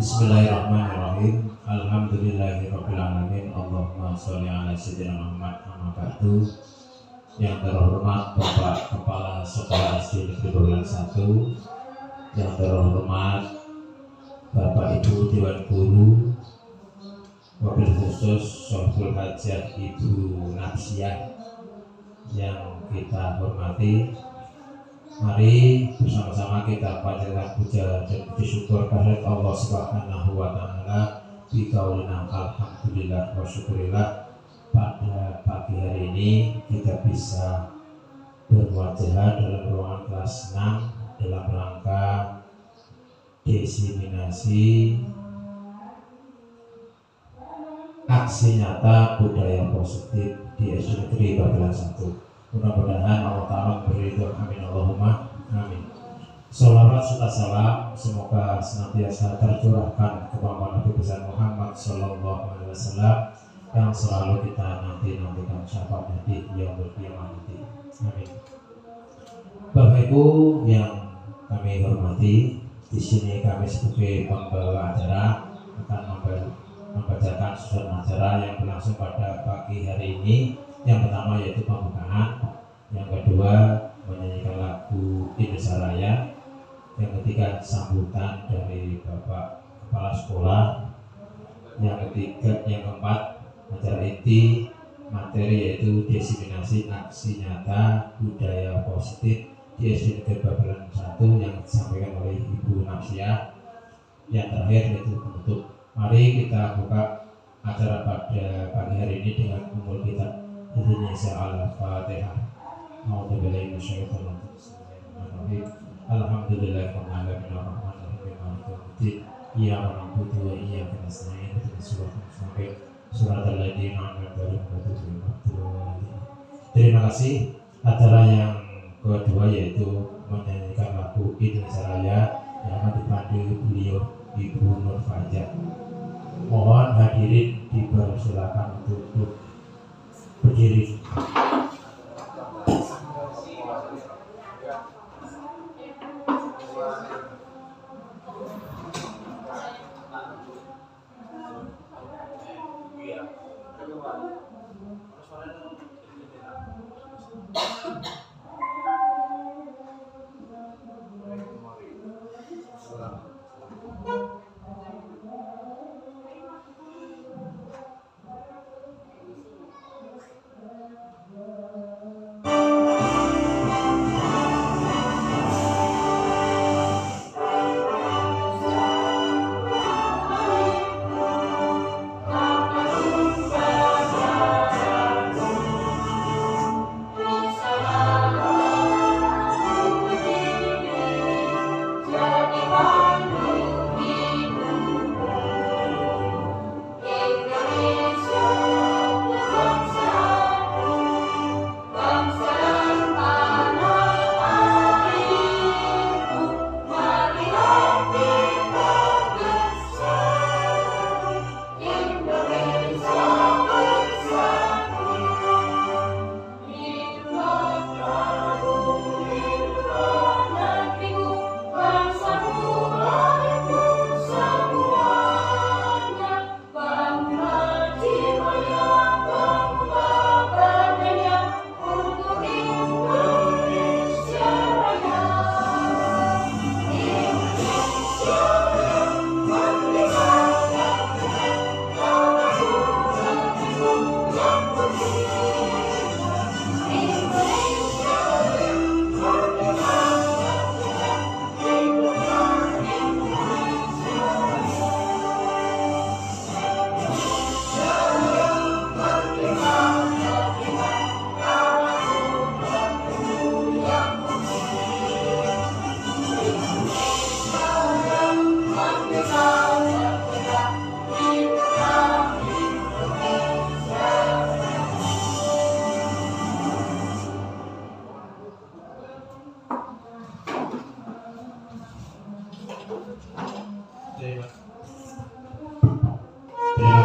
Bismillahirrahmanirrahim. Alhamdulillahirrahmanirrahim. Allahumma sholli ala sayyidina Muhammad. Amma ba'du. Yang terhormat Bapak Kepala Sekolah SD Negeri Bawelan 1, yang terhormat Bapak Ibu Dewan Guru, wabil khusus Sohbul Hajat Ibu Napsiah yang kita hormati, mari bersama-sama kita panjatkan puja dan puji syukur kehadirat Allah Subhanahu wa taala bi qaulina alhamdulillah wa syukurillah. Pada pagi hari ini kita bisa berwajah dalam ruangan kelas 6 dalam rangka diseminasi aksi nyata budaya positif di SD Negeri Bawelan 1. Mudah-mudahan Allah Ta'ala memberi itu. Amin Allahumma amin. Salawat serta salam semoga senantiasa tercurahkan kepada Nabi besar Muhammad Sallallahu Alaihi Wasallam yang selalu kita nantikan syafaatnya di yaumul qiyamah nanti. Amin. Bapak Ibu yang kami hormati, di sini kami sebagai pembawa acara akan membacakan susunan acara yang berlangsung pada pagi hari ini. Yang pertama yaitu pembukaan, yang kedua menyanyikan lagu Indonesia Raya, yang ketiga sambutan dari Bapak Kepala Sekolah, yang keempat acara inti materi yaitu diseminasi aksi nyata budaya positif di SD Negeri Bawelan 1 yang disampaikan oleh Ibu Napsiah. Yang terakhir yaitu penutup. Mari kita buka acara pada pagi hari ini dengan umul kitab Indonesia Al-Fatihah. A'udzubillahi minasyaitonir rajim. Bismillahirrahmanirrahim. Alhamdulillahirabbil alamin maliki yaumiddin. Iyyaka na'budu wa iyyaka nasta'in. Ihdinas siratal mustaqim. Shiratal ladzina an'amta 'alaihim ghairil maghdubi 'alaihim. Terima kasih. Acara yang kedua yaitu menyanyikan lagu Indonesia Raya yang akan dipandu beliau Ibu Nur Fajar. Mohon hadirin dipersilakan untuk berdiri.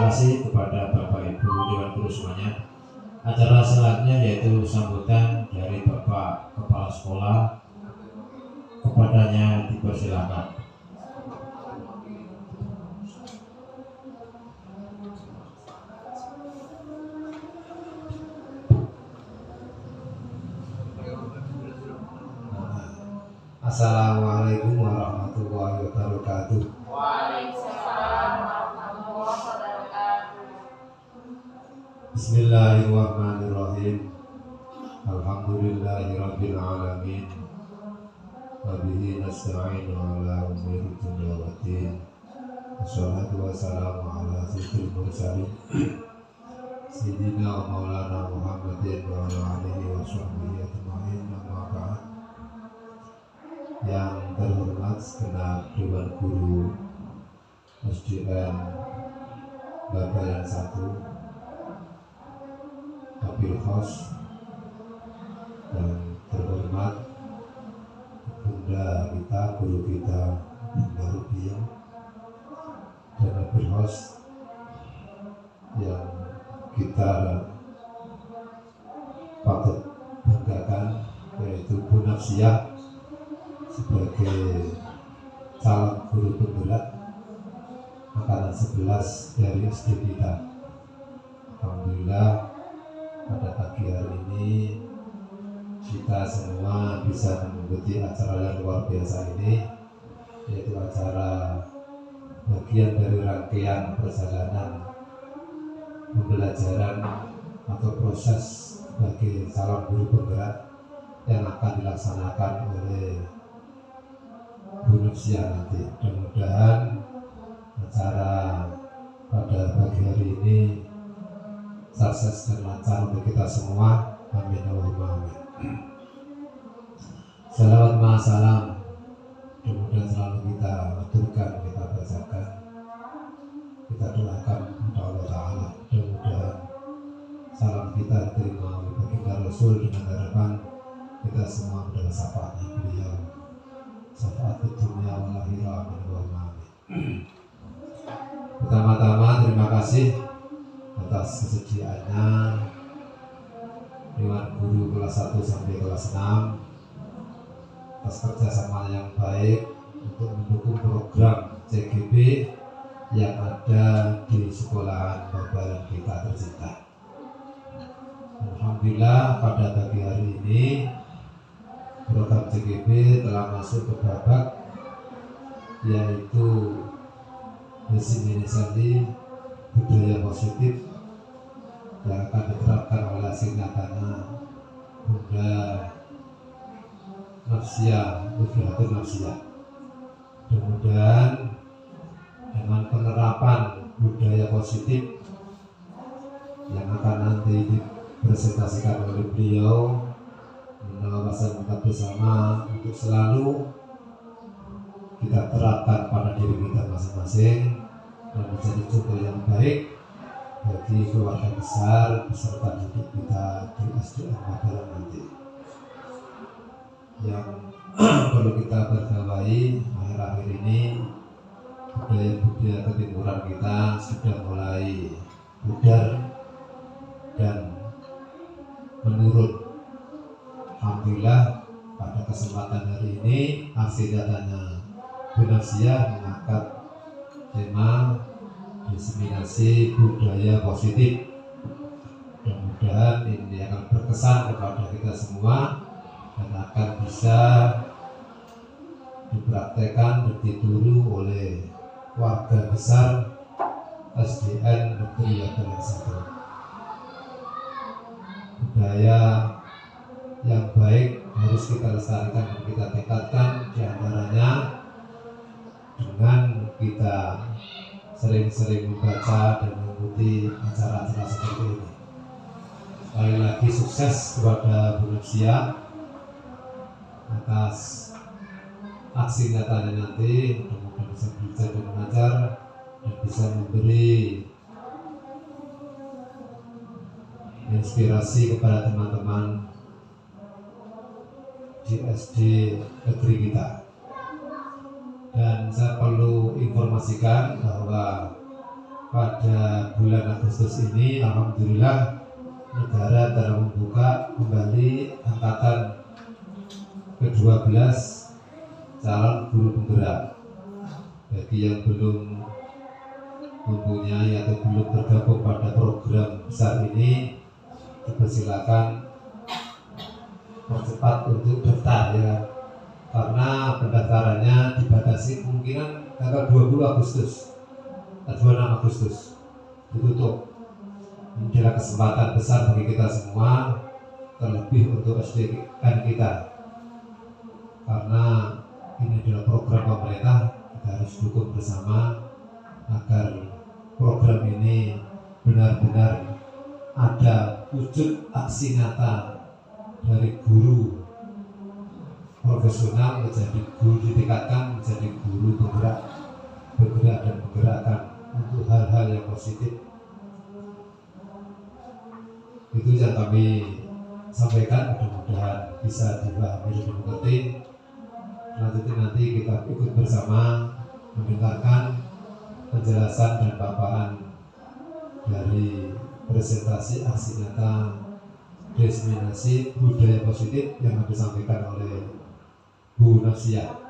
kasih kepada Bapak Ibu Dewan Guru semuanya. Acara selanjutnya yaitu sambutan dari Bapak Kepala Sekolah. Kepadanya dipersilakan. Assalamualaikum warahmatullahi wabarakatuh. Waalaikumsalam warahmatullahi wabarakatuh. Bismillahirrahmanirrahim. Alhamdulillahirabbil alamin. Wa bihi nasta'inu ala umuri dunya waddin. Wassalatu wassalamu ala sayyidil mursalin Sayyidina wa maulana Muhammadin wa ala alihi wa sahbihi ajma'in. Amma ba'd. Yang terhormat segenap Dewan Guru SDN Babalan 1, Wabil Khos, dan terhormat Bunda kita, guru kita, Bunda Rubiah, dan Wabil Khos yang kita patut banggakan, yaitu Bu Nafsiyah sebagai calon guru penggerak angkatan 11 dari SD kita. Alhamdulillah pada pagi hari ini kita semua bisa mengikuti acara yang luar biasa ini, yaitu acara bagian dari rangkaian perjalanan pembelajaran atau proses sebagai calon guru penggerak yang akan dilaksanakan oleh Bu Nafsiyah nanti. Mudah-mudahan acara pada pagi hari ini sukses dan lancar untuk kita semua. Amin Allahumma amin. Salawat ma'asalam mudah-mudahan selalu kita aturkan, kita bacakan, kita doakan kepada Allah Ta'ala. Mudah-mudahan salam kita diterima oleh baginda Rasul dengan harapan kita semua mendapat syafaatnya beliau, syafaat di dunia wal akhirah. Amin Allahumma amin. Pertama-tama terima kasih atas kesediaannya Dewan Guru kelas 1 sampai kelas 6 atas kerjasama yang baik untuk mendukung program CGB yang ada di sekolahan Babalan kita tercinta. Alhamdulillah pada pagi hari ini program CGB telah masuk ke babak yaitu disseminasi budaya positif yang akan diterapkan oleh singkatannya Bunda Nafsiyah, Budayatul Nafsiyah. Mudah-mudahan dengan penerapan budaya positif yang akan nanti dipresentasikan oleh beliau menawa pesan kita bersama untuk selalu kita terapkan pada diri kita masing-masing dan menjadi contoh yang baik bagi keluarga besar beserta didik kita di SDN Babalan nanti. Yang perlu kita bergawahi akhir-akhir ini, budaya-budaya ketimuran kita sudah mulai pudar dan menurun. Alhamdulillah pada kesempatan hari ini aksi datanya Bu Nafsiyah mengangkat tema disseminasi budaya positif. Mudah-mudahan ini akan berkesan kepada kita semua dan akan bisa dipraktekkan dan ditiru oleh warga besar SDN Negeri Babalan 1. Budaya yang baik harus kita lestarikan dan kita tingkatkan, diantaranya dengan kita sering-sering membaca dan mengikuti acara-acara seperti ini. Sekali lagi sukses kepada Bu Nafsiyah atas aksi nyatanya nanti. Mudah-mudahan bisa bijak dan mengajar dan bisa memberi inspirasi kepada teman-teman di SD negeri kita. Dan saya perlu informasikan bahwa pada bulan Agustus ini alhamdulillah negara telah membuka kembali angkatan ke-12 calon guru penggerak. Bagi yang belum mempunyai atau belum tergabung pada program besar ini, dipersilakan percepat untuk daftar ya, karena pendaftarannya dibatasi kemungkinan tanggal 26 Agustus ditutup. Ini adalah kesempatan besar bagi kita semua, terlebih untuk SDN kita, karena ini adalah program pemerintah. Kita harus dukung bersama agar program ini benar-benar ada wujud aksi nyata dari guru profesional menjadi guru, ditingkatkan menjadi guru bergerak dan menggerakkan untuk hal-hal yang positif. Itu yang kami sampaikan, mudah-mudahan bisa dipahami dan dimengerti. Nanti kita ikut bersama mendengarkan penjelasan dan paparan dari presentasi aksi nyata diseminasi budaya positif yang disampaikan oleh Bu Nafsia.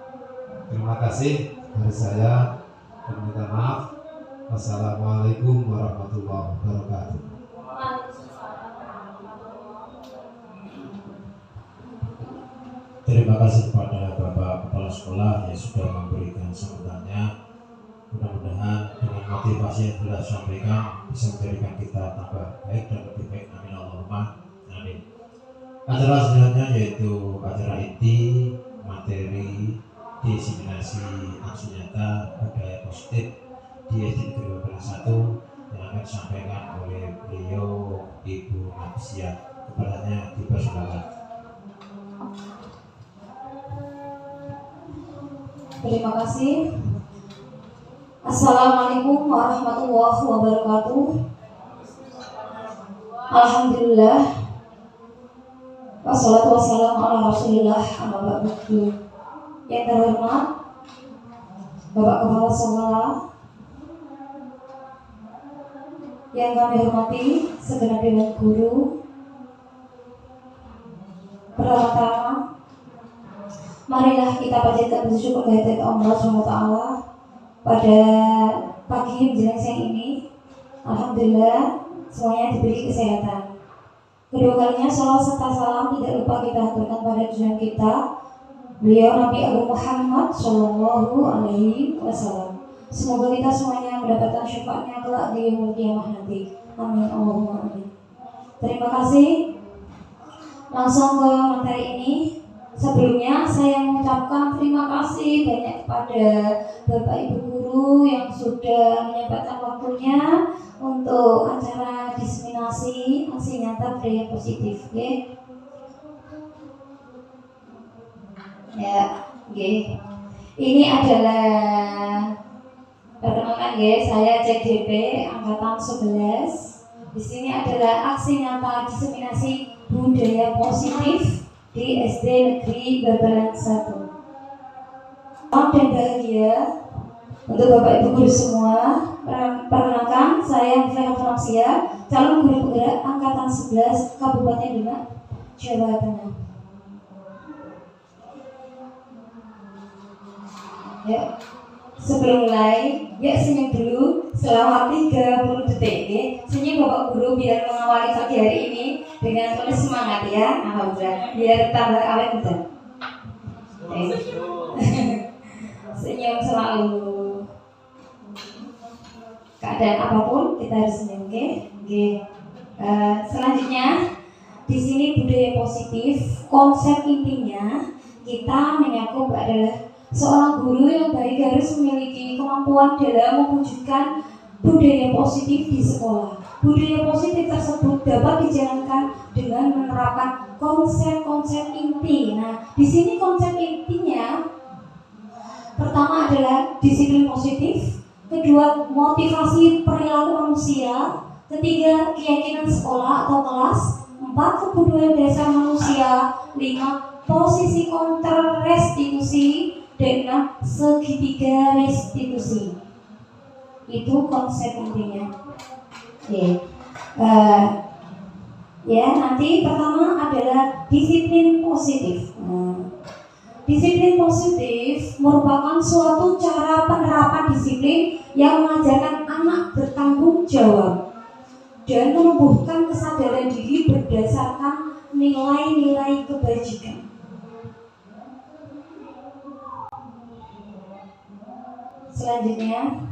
Terima kasih dari saya dan minta maaf. Wassalamualaikum warahmatullahi wabarakatuh. Terima kasih kepada Bapak Kepala Sekolah yang sudah memberikan sambutannya. Mudah-mudahan dengan motivasi yang sudah disampaikan bisa menjadikan kita tambah baik dan lebih baik. Amin Allahumma amin. Acara selanjutnya yaitu acara inti materi diseminasi aksi nyata budaya positif di SD Negeri 1 yang akan disampaikan oleh beliau Ibu Nafsia. Kepadanya dipersilakan. Terima kasih. Assalamualaikum warahmatullahi wabarakatuh. Alhamdulillah. Wassalatu wassalamu ala rasulillah amma ba'du. Yang terhormat Bapak Kepala Sekolah, yang kami hormati segenap dewan guru. Pertama-tama, marilah kita panjatkan puji syukur kehadirat Allah SWT pada pagi menjelang siang ini. Alhamdulillah semuanya diberi kesehatan. Kedua kalinya salawat serta salam tidak lupa kita haturkan pada junjungan kita, beliau Nabi Agung Muhammad Shallallahu Alaihi Wasallam. Semoga kita semuanya mendapatkan syafaatnya kelak di yaumul qiyamah nanti. Amin Allahumma amin. Terima kasih. Langsung ke materi ini. Sebelumnya saya mengucapkan terima kasih banyak kepada Bapak Ibu Guru yang sudah menyempatkan waktunya untuk acara diseminasi aksi nyata budaya positif. Okay? Ya, okay. Ini adalah perkenalkan guys, saya CDP angkatan 11. Di sini adalah aksi nyata diseminasi budaya positif di SD Negeri Babalan 1. Selamat dan bahagia untuk Bapak Ibu Guru semua. Perkenalkan, saya Nafsia, calon guru penggerak angkatan 11 Kabupaten Demak, Jawa Tengah. Ya, sebelum mulai, ya senyum dulu selama 30 detik ya. Senyum Bapak Guru biar mengawali pagi hari ini dengan penuh semangat ya. Alhamdulillah, biar tambah awet muda. Senyum selalu. Keadaan apapun kita harus senyum, oke? Selanjutnya di sini budaya positif, konsep intinya kita menyakup adalah seorang guru yang baik harus memiliki kemampuan dalam mewujudkan budaya positif di sekolah. Budaya positif tersebut dapat dijalankan dengan menerapkan konsep-konsep inti. Nah, di sini konsep intinya pertama adalah disiplin positif, kedua motivasi perilaku manusia, ketiga keyakinan sekolah atau kelas, empat kebudayaan dasar manusia, lima posisi counter restitusi, dan enam segitiga restitusi. Itu konsep intinya. Oke. Ya, nanti pertama adalah disiplin positif. Disiplin positif merupakan suatu cara penerapan disiplin yang mengajarkan anak bertanggung jawab dan menumbuhkan kesadaran diri berdasarkan nilai-nilai kebajikan. Selanjutnya,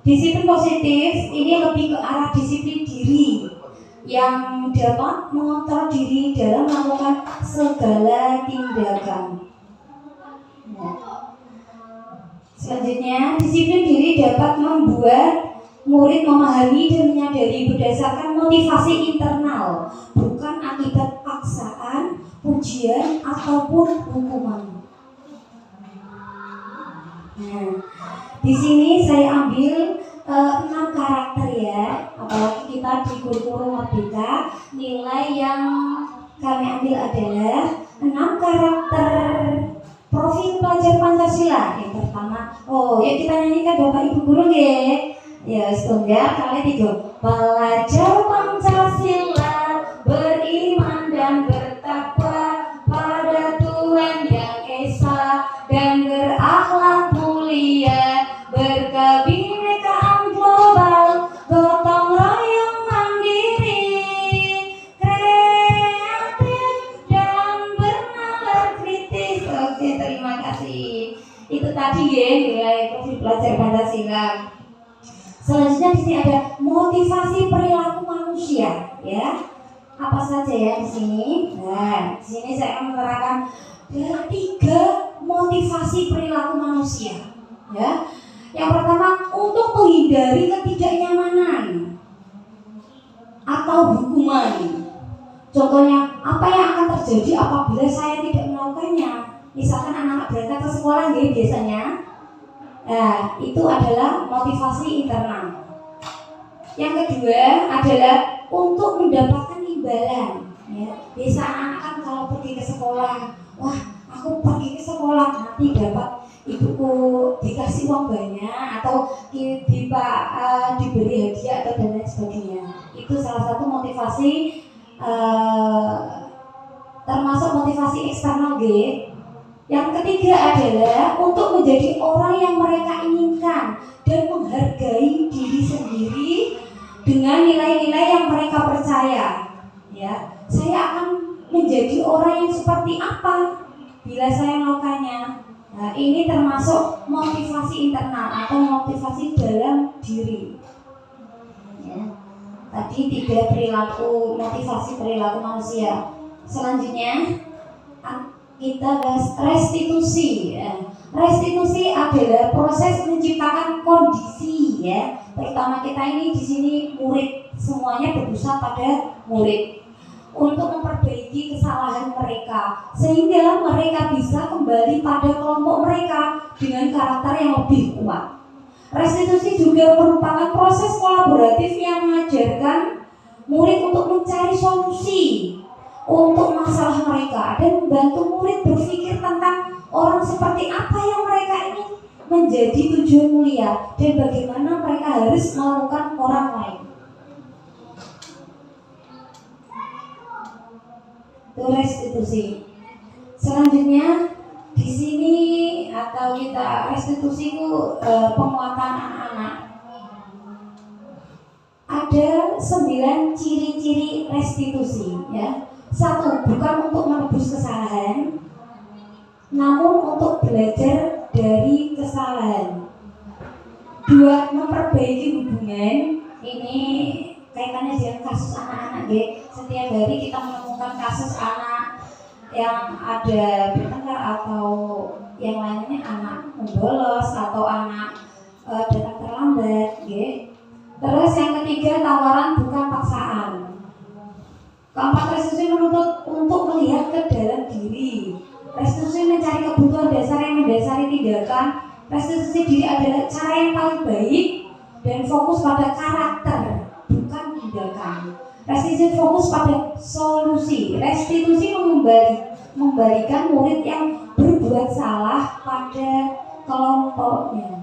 disiplin positif ini lebih ke arah disiplin diri yang dapat mengontrol diri dalam melakukan segala tindakan. Selanjutnya, disiplin diri dapat membuat murid memahami dan menyadari berdasarkan motivasi internal, bukan akibat paksaan, pujian, ataupun hukuman. Nah, di sini saya ambil 6 karakter ya, apalagi kita di kurikulum Merdeka, nilai yang kami ambil adalah 6 karakter profil pelajar Pancasila. Yang pertama, ya kita nyanyikan Bapak Ibu guru ya. Ya, setunggal kali 3. Pelajar Pancasila beriman dan bertakwa pada Tuhan Yang Esa dan berakhlak mulia, berkebinekaan global, gotong royong mandiri, kreatif dan bernalar kritis. Oke, terima kasih. Itu tadi ya nilai profil pelajar Pancasila. Selanjutnya di sini ada motivasi perilaku manusia, ya. Apa saja ya di sini? Nah, di sini saya akan menerangkan 3 motivasi perilaku manusia, ya. Yang pertama, untuk menghindari ketidaknyamanan atau hukuman. Contohnya, apa yang akan terjadi apabila saya tidak melakukannya? Misalkan anak-anak berangkat ke sekolah biasanya. Nah, itu adalah motivasi internal. Yang kedua adalah untuk mendapatkan imbalan. Ya, biasa anak-anak kan kalau pergi ke sekolah, wah, aku pergi ke sekolah nanti dapat ibuku dikasih uang banyak atau diberi hadiah atau dan lain sebagainya. Itu salah satu motivasi, termasuk motivasi eksternal G. Yang ketiga adalah untuk menjadi orang yang mereka inginkan dan menghargai diri sendiri dengan nilai-nilai yang mereka percaya. Ya, saya akan menjadi orang yang seperti apa bila saya melakukannya. Nah, ini termasuk motivasi internal atau motivasi dalam diri. Ya. Tadi 3 perilaku, motivasi perilaku manusia. Selanjutnya kita bahas restitusi. Restitusi adalah proses menciptakan kondisi, ya. Terutama kita ini di sini murid, semuanya berpusat pada murid untuk memperbaiki kesalahan mereka sehingga mereka bisa kembali pada kelompok mereka dengan karakter yang lebih kuat. Restitusi juga merupakan proses kolaboratif yang mengajarkan murid untuk mencari solusi untuk masalah mereka dan membantu murid berpikir tentang orang seperti apa yang mereka ingin menjadi tujuan mulia dan bagaimana mereka harus melakukan orang lain. Itu restitusi. Selanjutnya di sini atau kita restitusi itu penguatan anak-anak. Ada 9 ciri-ciri restitusi, ya. 1, bukan untuk menebus kesalahan, namun untuk belajar dari kesalahan. 2, memperbaiki hubungan. Ini kaitannya dengan kasus anak-anak, ya. Setiap hari kita menemukan kasus anak yang ada bertengkar atau yang lainnya, anak membolos atau anak datang terlambat, ya. Terus yang ketiga, tawaran bukan paksaan. Keempat, restitusi menuntut untuk melihat ke dalam diri. Restitusi mencari kebutuhan dasar yang mendasari tindakan. Restitusi diri adalah cara yang paling baik dan fokus pada karakter, bukan tindakan. Restitusi fokus pada solusi. Restitusi membalikan murid yang berbuat salah pada kelompoknya.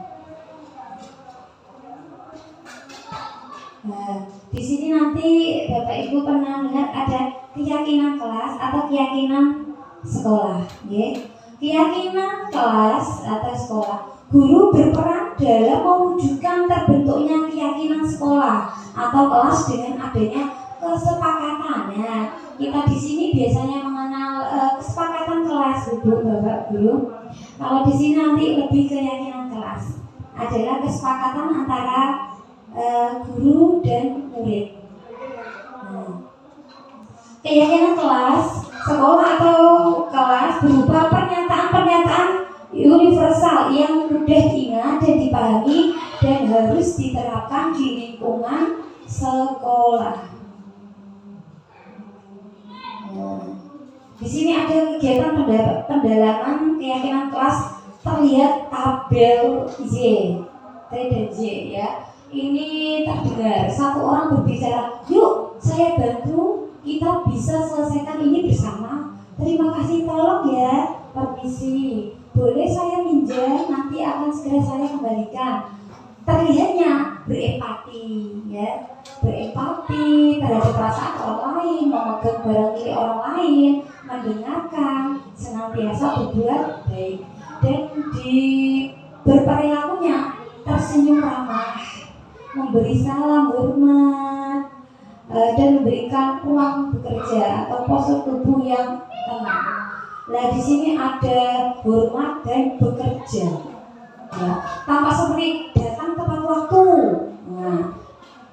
Nah, di sini nanti Bapak Ibu pernah dengar ada keyakinan kelas atau keyakinan sekolah, ya. Keyakinan kelas atau sekolah. Guru berperan dalam mewujudkan terbentuknya keyakinan sekolah atau kelas dengan adanya kesepakatannya. Kita di sini biasanya mengenal kesepakatan kelas, Ibu, Bapak, Guru. Kalau di sini nanti lebih keyakinan kelas adalah kesepakatan antara guru dan murid. Keyakinan kelas, sekolah atau kelas berupa pernyataan-pernyataan universal yang mudah diingat dan dipahami dan harus diterapkan di lingkungan sekolah. Di sini ada kegiatan pendalaman keyakinan kelas, terlihat tabel Z, T dan Z, ya. Ini terdengar satu orang berbicara, yuk saya bantu, kita bisa selesaikan ini bersama. Terima kasih, tolong ya, permisi, boleh saya minjam, nanti akan segera saya kembalikan. Terlihatnya berempati, ya, berempati terhadap perasaan orang lain, memegang barang milik orang lain, mendengarkan, senantiasa berbuat baik, dan di berperilakunya tersenyum ramah, memberi salam hormat, dan memberikan ruang bekerja atau postur tubuh yang tenang. Nah, di sini ada hormat dan bekerja. Ya, tampak seperti datang tepat waktu. Nah,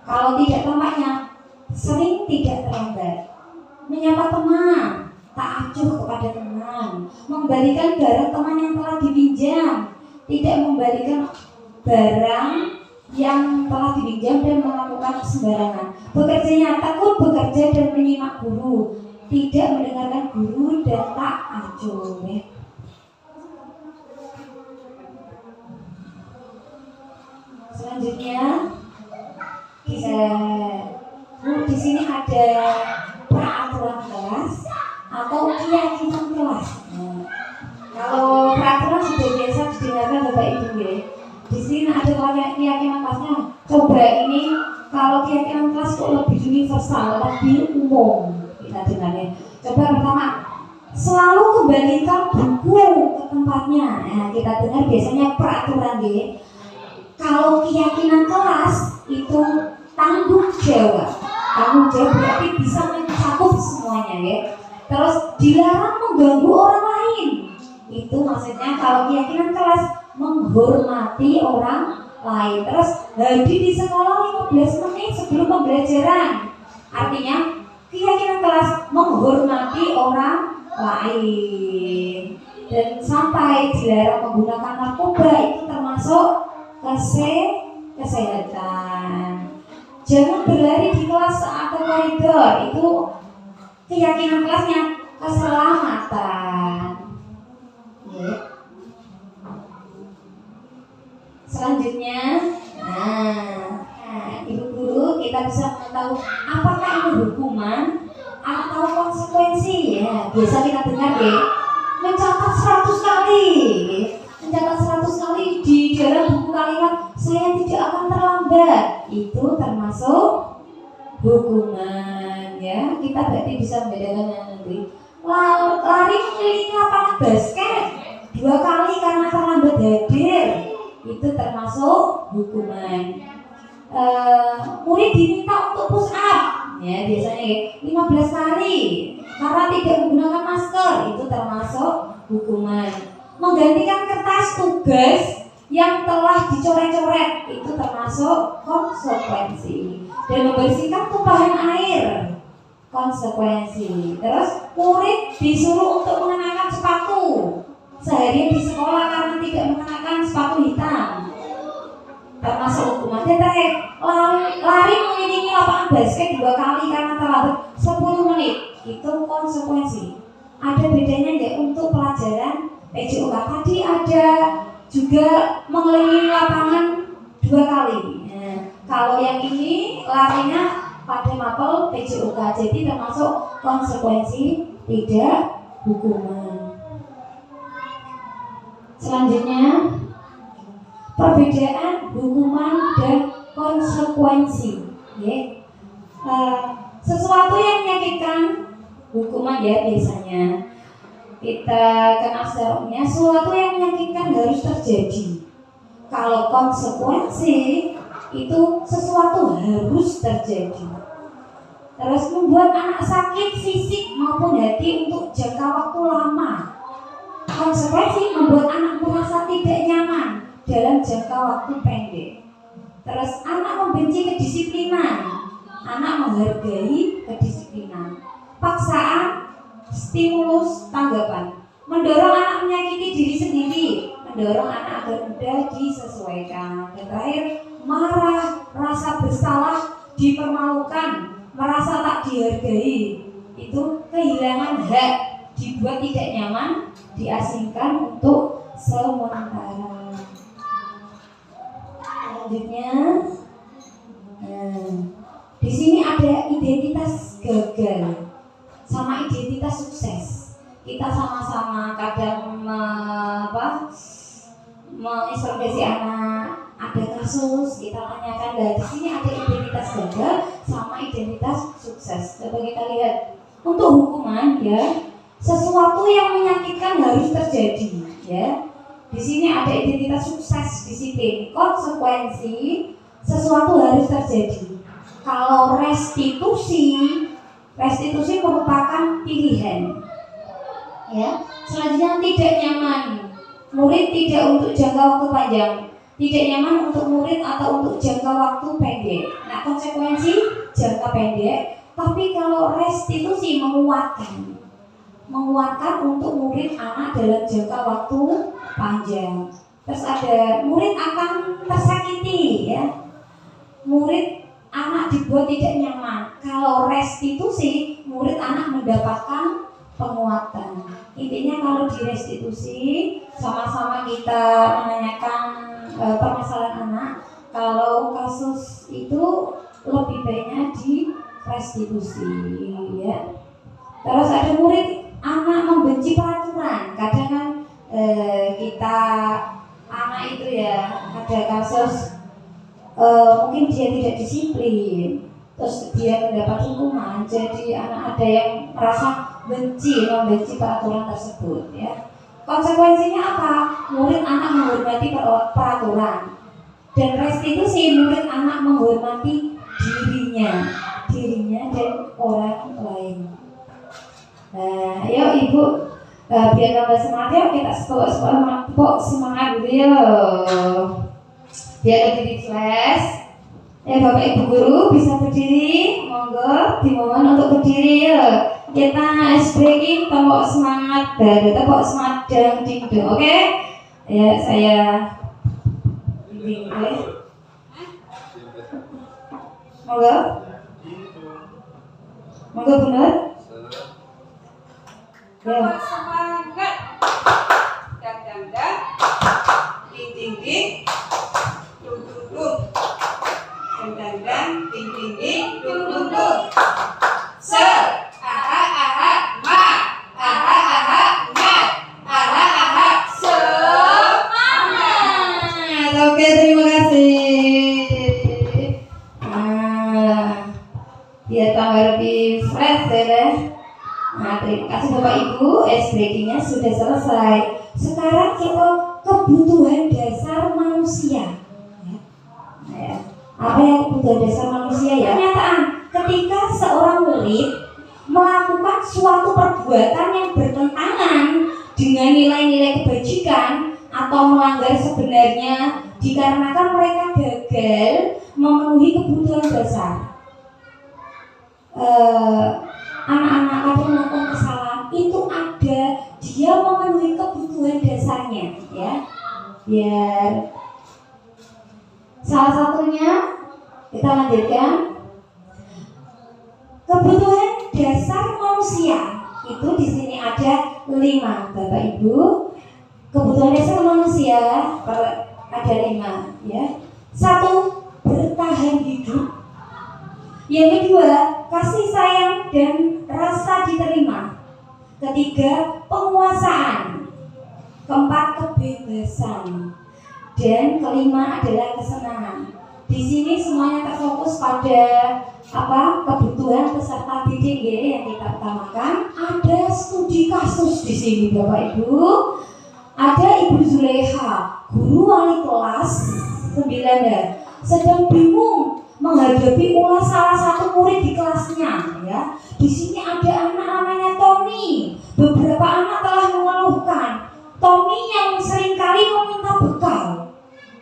kalau tidak tampaknya sering tidak terlambat. Menyapa teman, tak acuh kepada teman, membalikan barang teman yang telah dipinjam, tidak membalikan barang yang telah dipinjam dan melakukan sembarangan. Bekerjanya takut bekerja dan menyimak guru, tidak mendengarkan guru dan tak acuh, ya. Selanjutnya di sini ada peraturan kelas atau keyakinan kelas. Nah, kalau peraturan sudah biasa didengarkan Bapak Ibu, ya. Di sini ada keyakinan kelasnya. Coba ini kalau keyakinan kelas kok lebih universal, lebih umum kita dengarnya. Coba pertama, selalu kembalikan buku ke tempatnya. Nah, kita dengar biasanya peraturan, ya. Kalau keyakinan kelas itu tanggung jawab. Tanggung jawab berarti bisa mencakup semuanya, ya. Terus dilarang mengganggu orang lain. Itu maksudnya kalau keyakinan kelas menghormati orang lain. Terus hadir di sekolah 15 menit sebelum pembelajaran. Artinya keyakinan kelas menghormati orang lain. Dan sampai dilarang menggunakan narkoba, itu termasuk kesehatan. Jangan berlari di kelas atau koridor, itu keyakinan kelasnya keselamatan. Selanjutnya, Ibu guru, kita bisa mengetahui apakah itu hukuman atau konsekuensi, ya. Biasa kita dengar, ya, mencatat 100 kali, mencatat 100 kali di dalam buku kalimat saya tidak akan terlambat, itu termasuk hukuman, ya. Kita berarti bisa membedakannya nanti. Lari keliling lapangan basket 2 kali karena terlambat hadir, itu termasuk hukuman. Murid diminta untuk push up, ya, biasanya 15 kali karena tidak menggunakan masker, itu termasuk hukuman. Menggantikan kertas tugas yang telah dicoret-coret, itu termasuk konsekuensi. Dan membersihkan tumpahan air, konsekuensi. Terus murid disuruh untuk mengenakan sepatu seharian di sekolah karena tidak mengenakan sepatu hitam, termasuk hukuman. Dan terakhir, lari mengelilingi lapangan basket 2 kali karena terlambat 10 menit, itu konsekuensi. Ada bedanya nggak untuk pelajaran PJOK? Tadi ada juga mengelilingi lapangan 2 kali. Nah, kalau yang ini larinya pada mapel PJOK, jadi termasuk konsekuensi, tidak hukuman. Selanjutnya, perbedaan hukuman dan konsekuensi. ya. Sesuatu yang menyakitkan hukuman ya, biasanya kita kenal sejarahnya, sesuatu yang menyakitkan harus terjadi. Kalau konsekuensi itu sesuatu harus terjadi. Terus membuat anak sakit fisik maupun hati untuk jangka waktu lama. Konsekuensi membuat anak merasa tidak nyaman dalam jangka waktu pendek. Terus anak membenci kedisiplinan, anak menghargai kedisiplinan. Paksaan, stimulus, tanggapan, mendorong anak menyakiti diri sendiri, mendorong anak agar mudah disesuaikan. Dan terakhir, marah, rasa bersalah, dipermalukan, merasa tak dihargai, itu kehilangan hak, dibuat tidak nyaman, diasingkan untuk sementara. Selanjutnya, di sini ada identitas gagal sama identitas sukses. Kita sama-sama kadang menginterogasi anak, ada kasus, kita tanyakan, lah di sini ada identitas gagal sama identitas sukses. Coba kita lihat. Untuk hukuman ya, sesuatu yang menyakitkan harus terjadi ya. Di sini ada identitas sukses, disiplin, konsekuensi, sesuatu harus terjadi. Kalau restitusi merupakan pilihan. Ya, selanjutnya tidak nyaman. Murid tidak untuk jangka waktu panjang, tidak nyaman untuk murid atau untuk jangka waktu pendek. Nah, konsekuensi jangka pendek. Tapi kalau restitusi menguatkan untuk murid anak dalam jangka waktu panjang. Terus ada murid akan tersakiti ya. Murid anak dibuat tidak nyaman. Kalau restitusi, murid anak mendapatkan penguatan. Intinya kalau di restitusi sama-sama kita menanyakan permasalahan anak. Kalau kasus itu lebih baiknya di restitusi ya. Terus ada murid anak membenci peraturan. Kadang kan kita anak itu ya ada kasus mungkin dia tidak disiplin, terus dia mendapat hukuman, jadi anak ada yang merasa membenci peraturan tersebut ya. Konsekuensinya apa? Murid anak menghormati peraturan, dan restitusi murid anak menghormati dirinya dan orang lain. Nah, ayo ibu, biar tambah semangat ya, kita semangat dulu ya. Biar lebih refresh. Bapak ibu guru bisa berdiri, monggo dimohon untuk berdiri ya. Kita ice breaking, tepuk semangat dan tepuk semangat ding-ding, oke? Ya, saya bimbing deh. Monggo benar. Ya. Semangat. Dan ding-ding. Dum. Dan ding-ding. Dum. Se. Aha. Ma. Aha. Ngat. Aha. Semangat. Oke, terima kasih. Biar tambah lebih fresh ya. Nah, terima kasih Bapak Ibu, ice breakingnya sudah selesai. Sekarang kita kebutuhan dasar manusia. Ya. Apa yang kebutuhan dasar manusia ya? Pernyataan ketika seorang murid melakukan suatu perbuatan yang bertentangan dengan nilai-nilai kebajikan atau melanggar sebenarnya dikarenakan mereka gagal memenuhi kebutuhan dasar. Anak-anak kadang melakukan kesalahan itu ada dia memenuhi kebutuhan dasarnya ya. Biar salah satunya kita lanjutkan, kebutuhan dasar manusia itu di sini ada 5 Bapak Ibu. Kebutuhan dasar manusia ada 5 ya. 1, bertahan hidup. Yang kedua, kasih sayang dan rasa diterima. Ketiga, penguasaan. Keempat, kebebasan. Dan kelima adalah kesenangan. di sini semuanya terfokus pada kebutuhan peserta didik ya, yang kita utamakan. Ada studi kasus di sini Bapak Ibu. Ada Ibu Zuleha, guru wali kelas 9, sedang bingung menghadapi ulas salah satu murid di kelasnya ya. Di sini ada anak namanya Tommy. Beberapa anak telah mengeluhkan Tommy yang seringkali meminta bekal.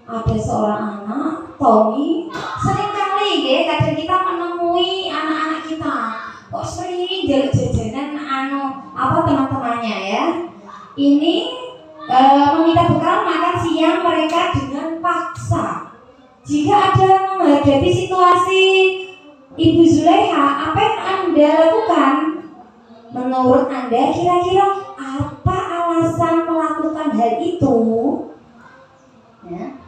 Ada seorang anak, Tommy, seringkali ya, kadang kita menemui anak-anak kita kok sering jajan-jajanan teman-temannya ya. Ini meminta bekal makan siang mereka dengan paksa. Jika Anda menghadapi situasi Ibu Zuleha, apa yang Anda lakukan? Menurut Anda kira-kira apa alasan melakukan hal itu? Ya.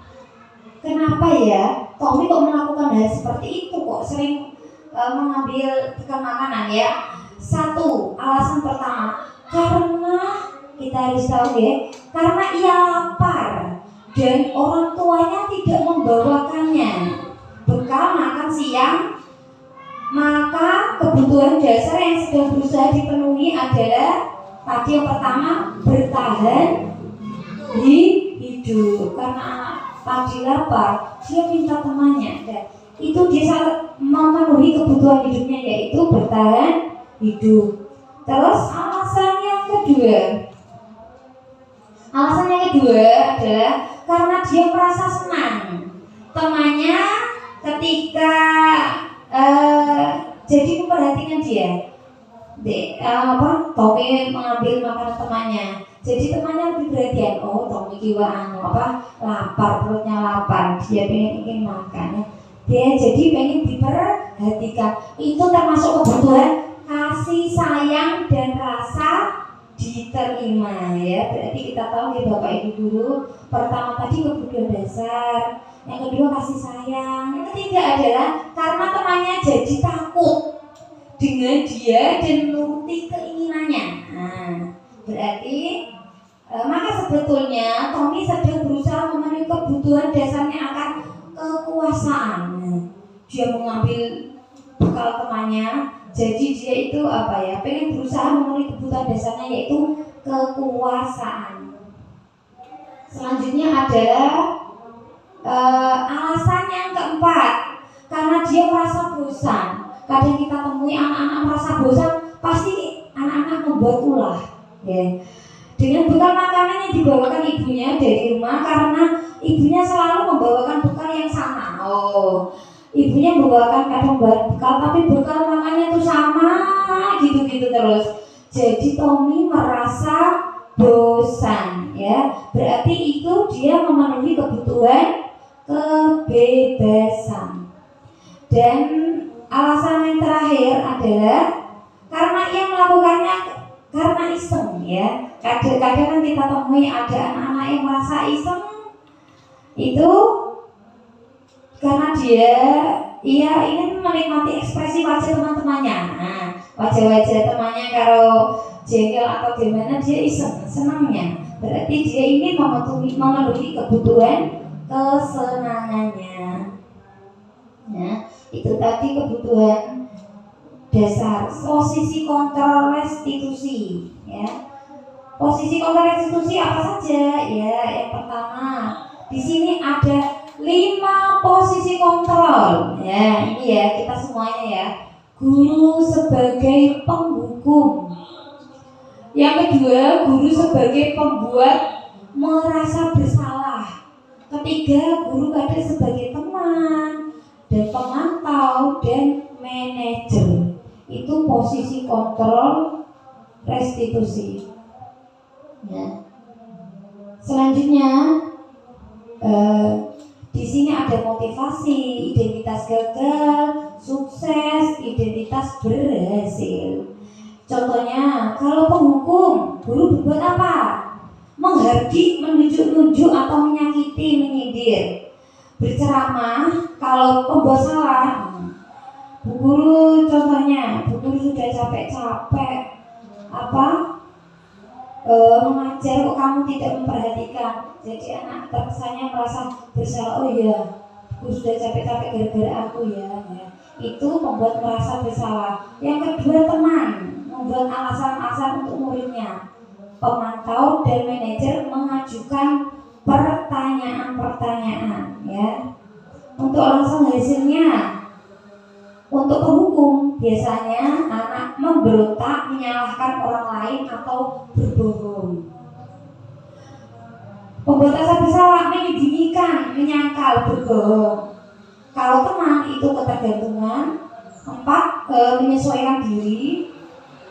Kenapa ya Tommy kok melakukan hal seperti itu? Kok sering mengambil bekal makanan ya? Satu, alasan pertama, karena kita harus tahu ya, karena ia lapar dan orang tuanya tidak membawakannya bekal makan siang. Maka kebutuhan dasar yang sedang berusaha dipenuhi adalah tadi yang pertama, bertahan hidup. Karena tadi lapar, dia minta temannya dan itu dia sangat memenuhi kebutuhan hidupnya, yaitu bertahan hidup. Terus alasan yang kedua adalah karena dia merasa senang temannya ketika jadi memperhatikan dia. Tommy mengambil makanan temannya. Jadi temannya lebih perhatian. Oh, Tommy kiwa lapar, perutnya lapar. Dia ingin makan. Dia jadi pengen diperhatikan. Itu termasuk kebutuhan kasih sayang dan rasa diterima ya. Berarti kita tahu ya Bapak Ibu guru, pertama tadi kebutuhan dasar, yang kedua kasih sayang, yang ketiga adalah karena temannya jadi takut dengan dia dan menuruti keinginannya. Nah, berarti maka sebetulnya Tommy sedang berusaha memenuhi kebutuhan dasarnya akan kekuasaan. Dia mengambil bekal temannya. Jadi dia itu pengen berusaha memenuhi kebutuhan dasarnya, yaitu kekuasaan. Selanjutnya adalah alasan yang keempat, karena dia merasa bosan. Kadang kita temui anak-anak merasa bosan, pasti anak-anak membuat ulah ya. Dengan bekal makanan yang dibawakan ibunya dari rumah, karena ibunya selalu membawakan bekal yang sama. Ibunya membawakan kadang bekal, tapi bekal makannya itu sama gitu-gitu terus. Jadi Tommy merasa bosan ya. Berarti itu dia memenuhi kebutuhan kebebasan. Dan alasan yang terakhir adalah karena ia melakukannya karena iseng ya. Kadang-kadang kita temui ada anak-anak yang merasa iseng itu karena dia ingin menikmati ekspresi wajah teman-temannya. Nah, wajah-wajah temannya kalau jengkel atau gimana dia iseng, senangnya. Berarti dia ingin memenuhi kebutuhan kesenangannya. Nah, itu tadi kebutuhan dasar. Posisi kontrol restitusi ya. Posisi kontrol restitusi apa saja? Ya, yang pertama, di sini ada 5 posisi kontrol. Ya, ini ya kita semuanya ya. Guru sebagai penghukum. Yang kedua, guru sebagai pembuat merasa bersalah. Ketiga, guru kadang sebagai teman dan pemantau dan manajer. Itu posisi kontrol restitusi. Ya. Selanjutnya di sini ada motivasi, identitas gagal, sukses, identitas berhasil. Contohnya, kalau penghukum, guru berbuat apa? Menghardik, menunjuk-nunjuk atau menyakiti, menyindir. Berceramah, kalau pembuat salah. Bu guru contohnya, bu guru sudah capek-capek mengajar kok kamu tidak memperhatikan. Jadi anak terkesannya merasa bersalah. Oh iya, aku sudah capek-capek gara-gara aku ya. Itu membuat merasa bersalah. Yang kedua, teman membuat alasan-alasan untuk muridnya. Pemantau dan manajer mengajukan pertanyaan-pertanyaan ya. Untuk langsung hasilnya, untuk penghukum biasanya anak memberontak, menyalahkan orang lain atau berbohong. Pembuat rasa bersalah, menyembunyikan, menyangkal, berbohong. Kalau teman itu ketergantungan. 4, menyesuaikan diri.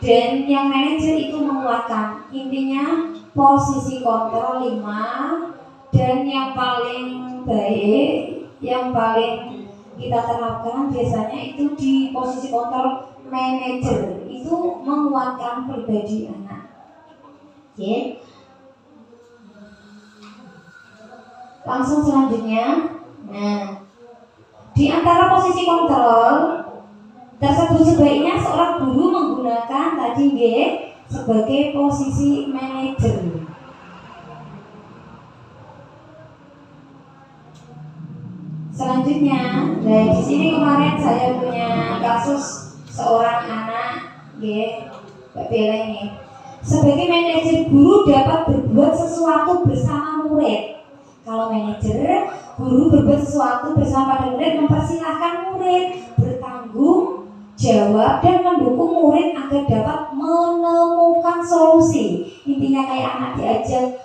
Dan yang manajer itu menguatkan. Intinya posisi kontrol 5. Dan yang paling baik, yang paling kita terapkan biasanya itu di posisi kontrol manajer, itu menguatkan pribadi anak. Oke. Langsung selanjutnya. Nah, di antara posisi kontrol tersebut sebaiknya seorang guru menggunakan tadi sebagai posisi manajer. Selanjutnya, nah di sini kemarin saya punya kasus seorang anak, Mbak Bella ini. Sebagai manajer, guru dapat berbuat sesuatu bersama murid. Kalau manajer, guru berbuat sesuatu bersama pada murid, mempersilahkan murid bertanggung jawab dan mendukung murid agar dapat menemukan solusi. Intinya kayak anak diajak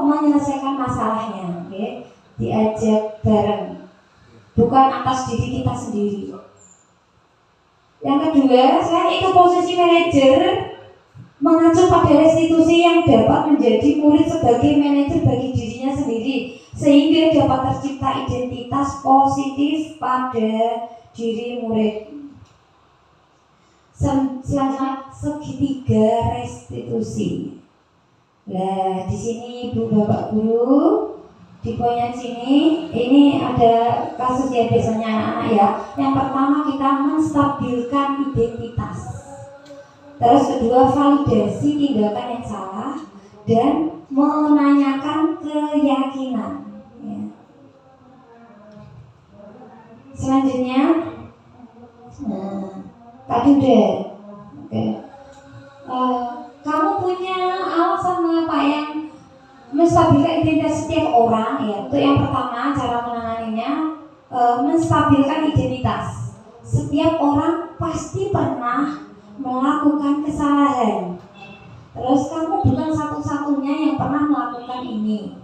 menyelesaikan masalahnya, diajak bareng, bukan atas diri kita sendiri. Yang kedua, selain itu posisi manajer mengacu pada restitusi yang dapat menjadi murid sebagai manajer bagi dirinya sendiri, sehingga dapat tercipta identitas positif pada diri murid. Selanjutnya, segitiga restitusi. Nah, di sini Ibu Bapak Guru, di poin yang sini ini ada kasus yang biasanya anak-anak ya. Yang pertama, kita menstabilkan identitas. Terus kedua, validasi tindakan yang salah dan menanyakan keyakinan ya. Selanjutnya, tadi udah kamu punya alasan mengapa yang menstabilkan identitas setiap orang ya. Untuk yang pertama, cara menanganinya menstabilkan identitas. Setiap orang pasti pernah melakukan kesalahan. Terus kamu bukan satu-satunya yang pernah melakukan ini.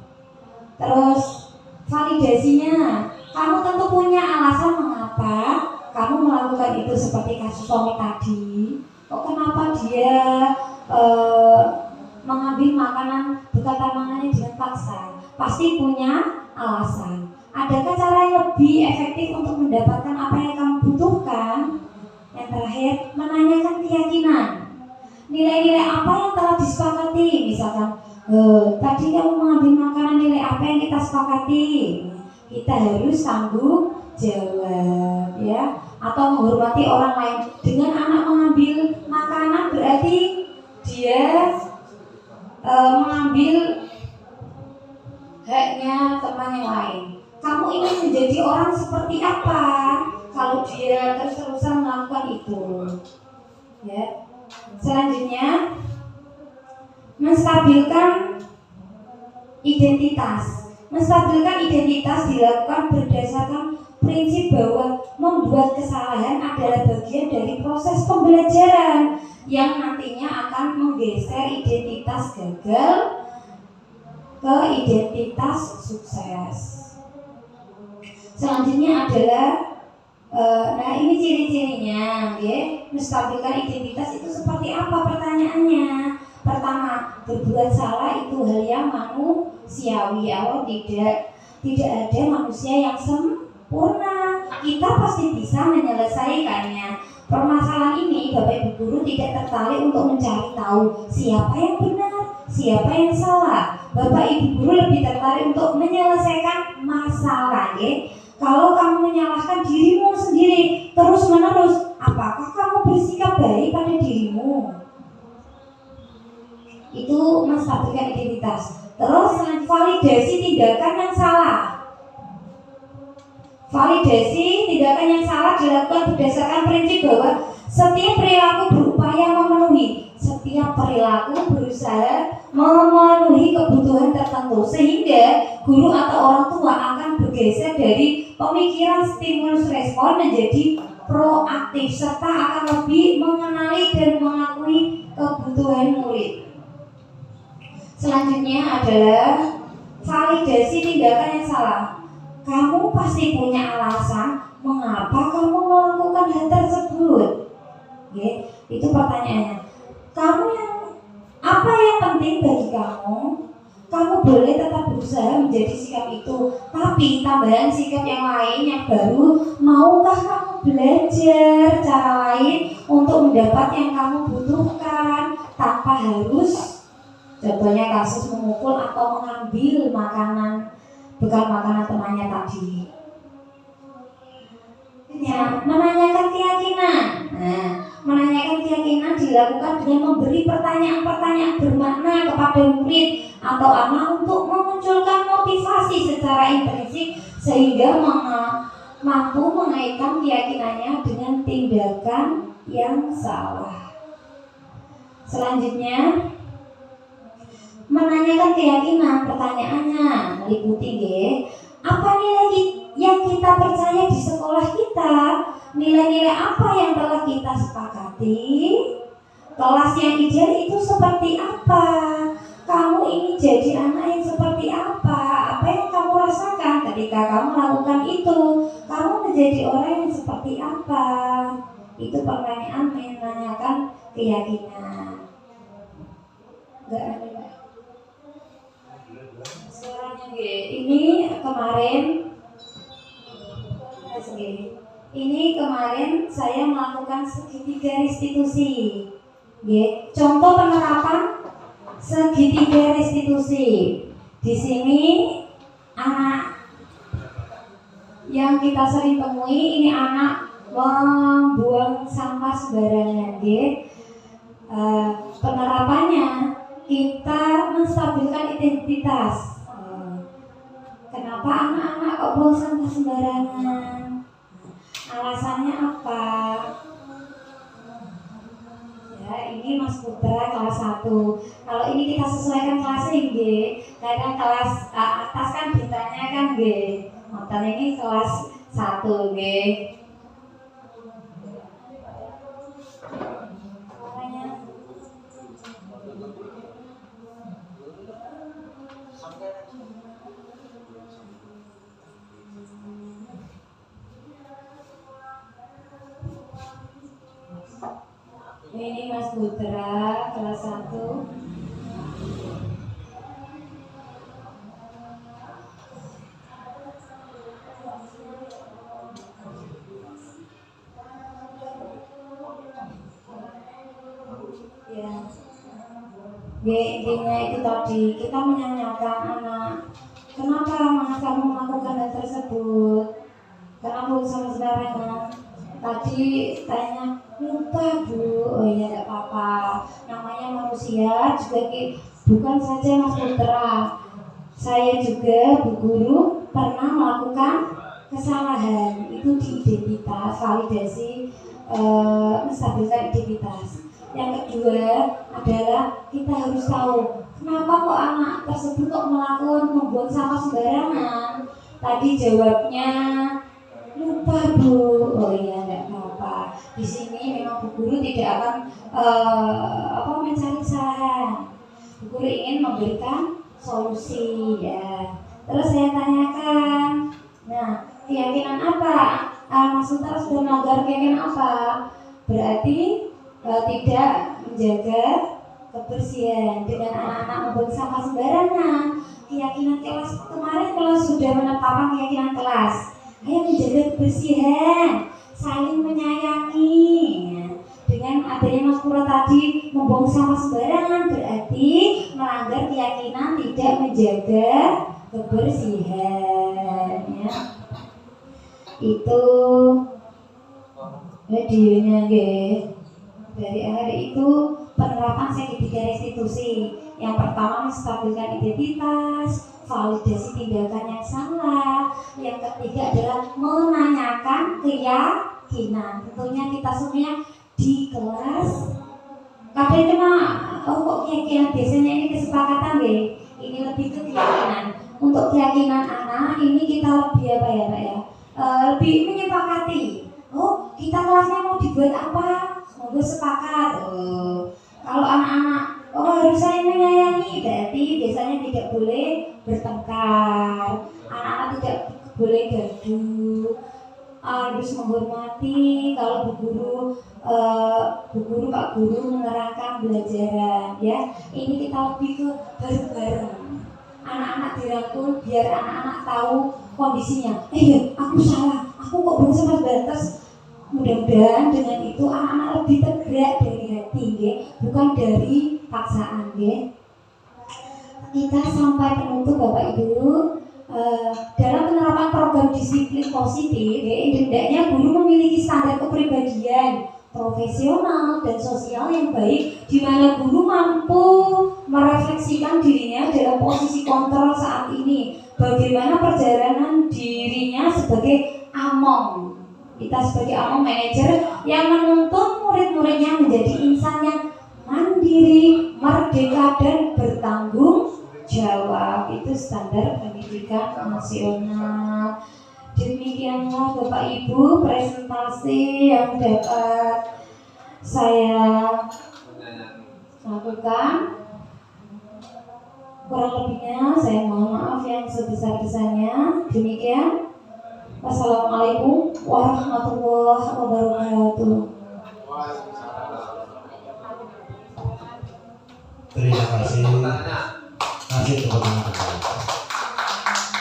Terus validasinya, kamu tentu punya alasan mengapa kamu melakukan itu, seperti kasus suami tadi. Kok kenapa dia mengambil makanan berkata makanannya dengan paksa? Pasti punya alasan. Adakah cara yang lebih efektif untuk mendapatkan apa yang kamu butuhkan? Yang terakhir, menanyakan keyakinan. Nilai-nilai apa yang telah disepakati? Misalkan, tadi kamu mengambil makanan, nilai apa yang kita sepakati? Kita harus tanggung jawab ya. Atau menghormati orang lain. Dengan anak mengambil makanan berarti dia mengambil haknya teman yang lain. Kamu ingin menjadi orang seperti apa kalau dia terus-terusan melakukan itu ya. Selanjutnya, menstabilkan identitas. Menstabilkan identitas dilakukan berdasarkan prinsip bahwa membuat kesalahan adalah bagian dari proses pembelajaran yang nantinya akan menggeser identitas gagal ke identitas sukses. Selanjutnya adalah nah ini ciri-cirinya, menstabilkan identitas itu seperti apa? Pertanyaannya, pertama, berbuat salah itu hal yang manusiawi. Allah tidak ada manusia yang sempurna. Kita pasti bisa menyelesaikannya. Permasalahan ini Bapak Ibu Guru tidak tertarik untuk mencari tahu siapa yang benar, siapa yang salah. Bapak Ibu Guru lebih tertarik untuk menyelesaikan masalah. Kalau kamu menyalahkan dirimu sendiri terus-menerus, apakah kamu bersikap baik pada dirimu? Itu menstabilkan identitas. Terus validasi tindakan yang salah. Validasi tindakan yang salah dilakukan berdasarkan prinsip bahwa setiap perilaku berupaya memenuhi, setiap perilaku berusaha memenuhi kebutuhan tertentu, sehingga guru atau orang tua akan bergeser dari pemikiran stimulus respon menjadi proaktif serta akan lebih mengenali dan mengakui kebutuhan murid. Selanjutnya adalah validasi tindakan yang salah. Kamu pasti punya alasan mengapa kamu melakukan hal tersebut. Oke, itu pertanyaannya. Apa yang penting bagi kamu? Kamu boleh tetap berusaha menjadi sikap itu, tapi tambahan sikap yang lain yang baru. Maukah kamu belajar cara lain untuk mendapat yang kamu butuhkan tanpa harus, contohnya kasus memukul atau mengambil bekal makanan temannya tadi. Ya, menanyakan keyakinan. Nah, menanyakan keyakinan dilakukan dengan memberi pertanyaan-pertanyaan bermakna kepada murid atau anak untuk memunculkan motivasi secara intrinsik sehingga mampu mengaitkan keyakinannya dengan tindakan yang salah. Selanjutnya, menanyakan keyakinan, pertanyaannya meliputi apa nilai yang kita percaya di sekolah kita, nilai-nilai apa yang telah kita sepakati, kelas yang ideal itu seperti apa, kamu ini jadi anak yang seperti apa yang kamu rasakan ketika kamu melakukan itu, kamu menjadi orang yang seperti apa. Itu pertanyaan menanyakan keyakinan. Enggak ada. Ini kemarin saya melakukan segitiga restitusi. Contoh penerapan segitiga restitusi. Di sini anak yang kita sering temui, ini anak membuang sampah sembarangan. Penerapannya kita menstabilkan identitas. Kenapa anak-anak kok buang sampah sembarangan? Alasannya apa? Ya, ini Mas Putra kelas 1. Kalau ini kita sesuaikan kelasnya karena kelas atas kan bintangnya kan Motor ini kelas 1 Ini Mas Putra kelas 1. Intinya itu tadi kita menanyakan anak, kenapa kamu melakukan hal tersebut, kenapa sama sembarangan. Tadi tanya, lupa Bu. Oh iya, tidak apa-apa, namanya manusia juga. Bukan saja Mas Putra, saya juga Bu Guru pernah melakukan kesalahan. Itu di identitas, validasi, menstabilkan identitas. Yang kedua adalah kita harus tahu kenapa kok anak tersebut kok membuang sampah sembarangan. Tadi jawabnya lupa Bu. Oh iya, tidak apa-apa. Di sini memang Bu Guru tidak akan mencari kesalahan. Bu Guru ingin memberikan solusi ya. Terus saya tanyakan, nah keyakinan apa? Mas Putra sudah melanggar keyakinan apa? Berarti tidak menjaga kebersihan dengan anak-anak membuang sampah sembarangan. Keyakinan kelas kemarin kalau sudah menetapkan keyakinan kelas, ayo menjaga kebersihan, saling menyayangi. Dengan adanya Mas Pura tadi membuang sampah sembarangan berarti melanggar keyakinan tidak menjaga kebersihan ya. Itu videonya dari hari itu penerapan segitiga restitusi. Yang pertama, menstabilkan identitas, validasi tindakan yang salah. Yang ketiga adalah menanyakan keyakinan. Tentunya kita semuanya di kelas kadang cuma kok keyakinan, biasanya ini kesepakatan deh. Ini lebih ke keyakinan. Untuk keyakinan anak ini kita lebih apa ya Pak ya? Lebih menyepakati. Oh, kita kelasnya mau dibuat apa? Monggo sepakat. Kalau anak-anak harus saling menyayangi, berarti biasanya tidak boleh bertengkar. Anak-anak tidak boleh gaduh. Harus menghormati. Kalau bu guru Pak Guru menerangkan pelajaran, ya. Ini kita lebih ke bareng-bareng. Anak-anak dirangkul biar anak-anak tahu kondisinya. Aku salah, aku kok belum sempat batas. Mudah-mudahan dengan itu anak-anak lebih tergerak dari hati, ya, bukan dari paksaan, ya. Kita sampai penutup Bapak Ibu. Dalam penerapan program disiplin positif, ya, hendaknya guru memiliki standar kepribadian profesional dan sosial yang baik, di mana guru mampu merefleksikan dirinya dalam posisi kontrol saat ini, bagaimana perjalanan dirinya sebagai among. Kita sebagai among manajer yang menuntun murid-muridnya menjadi insan yang mandiri, merdeka dan bertanggung jawab. Itu standar pendidikan nasional. Demikianlah Bapak Ibu presentasi yang dapat saya lakukan. Kurang lebihnya saya mohon maaf yang sebesar-besarnya. Demikian. Wassalamualaikum warahmatullahi wabarakatuh. Terima kasih. Tepuk tangan kembali.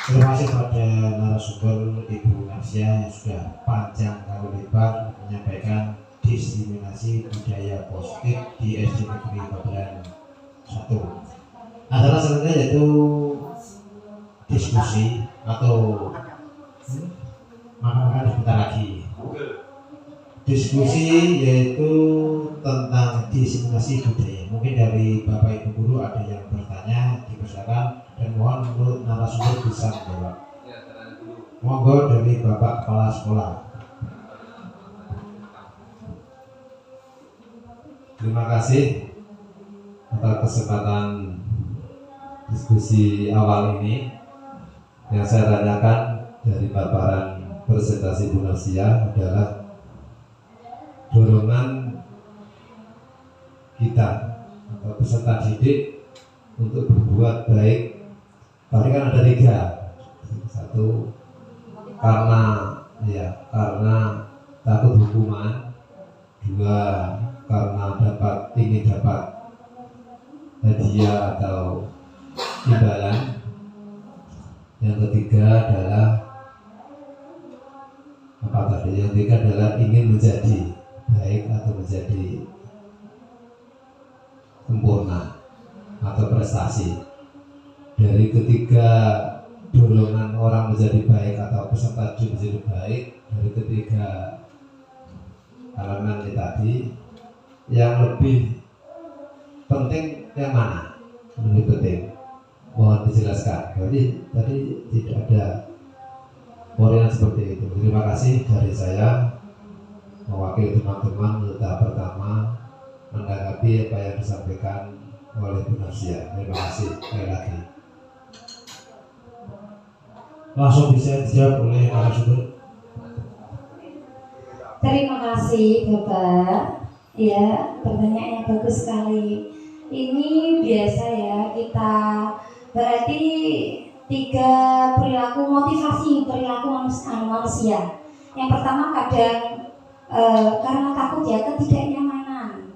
Terima kasih kepada narasumber Ibu Narsya yang sudah panjang kali lebar menyampaikan diskriminasi budaya positif di SD Negeri Babelan 1. Acara selanjutnya yaitu diskusi atau makan sebentar lagi. Diskusi yaitu tentang diskriminasi budaya. Mungkin dari Bapak Ibu guru ada yang bertanya, dipersilakan, dan mohon untuk narasumber bisa menjawab. Monggo dari Bapak Kepala Sekolah. Terima kasih atas kesempatan diskusi awal ini. Yang saya tanyakan dari paparan presentasi Bu Narsya adalah dorongan kita atau peserta didik untuk berbuat baik. Tadi kan ada 3. 1 karena takut hukuman. 2 karena ingin dapat hadiah atau imbalan. Yang ketiga adalah Yang ketiga adalah ingin menjadi baik atau menjadi sempurna atau prestasi. Dari ketiga dorongan orang menjadi baik atau peserta didik menjadi baik, dari ketiga elemen tadi, yang lebih penting yang mana? Lebih penting, mohon dijelaskan. Jadi tadi tidak ada poin seperti itu. Terima kasih dari saya mewakili teman-teman tahap pertama menanggapi apa yang disampaikan oleh Bu Narsya. Terima kasih sekali lagi. Langsung bisa dijawab oleh narasumber. Terima kasih Bapak. Ya, pertanyaan yang bagus sekali. Ini biasa ya, kita berarti 3 perilaku motivasi perilaku manusia. Yang pertama kadang karena takut ya, ketidaknyamanan.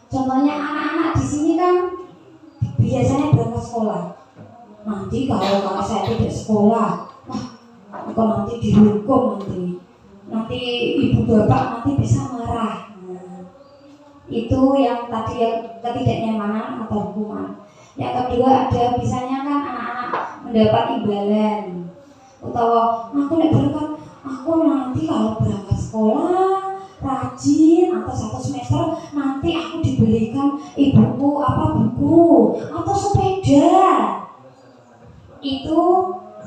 Contohnya anak-anak di sini kan biasanya berangkat sekolah. Nanti kalau saya tidak sekolah, kok nanti dihukum nanti ibu bapak nanti bisa marah. Itu yang tadi yang ketidaknyamanan atau hukuman. Yang kedua ada misalnya kan anak-anak mendapat imbalan, atau aku nanti kalau berangkat sekolah rajin atau 1 semester nanti aku dibelikan ibuku buku atau sepeda. Itu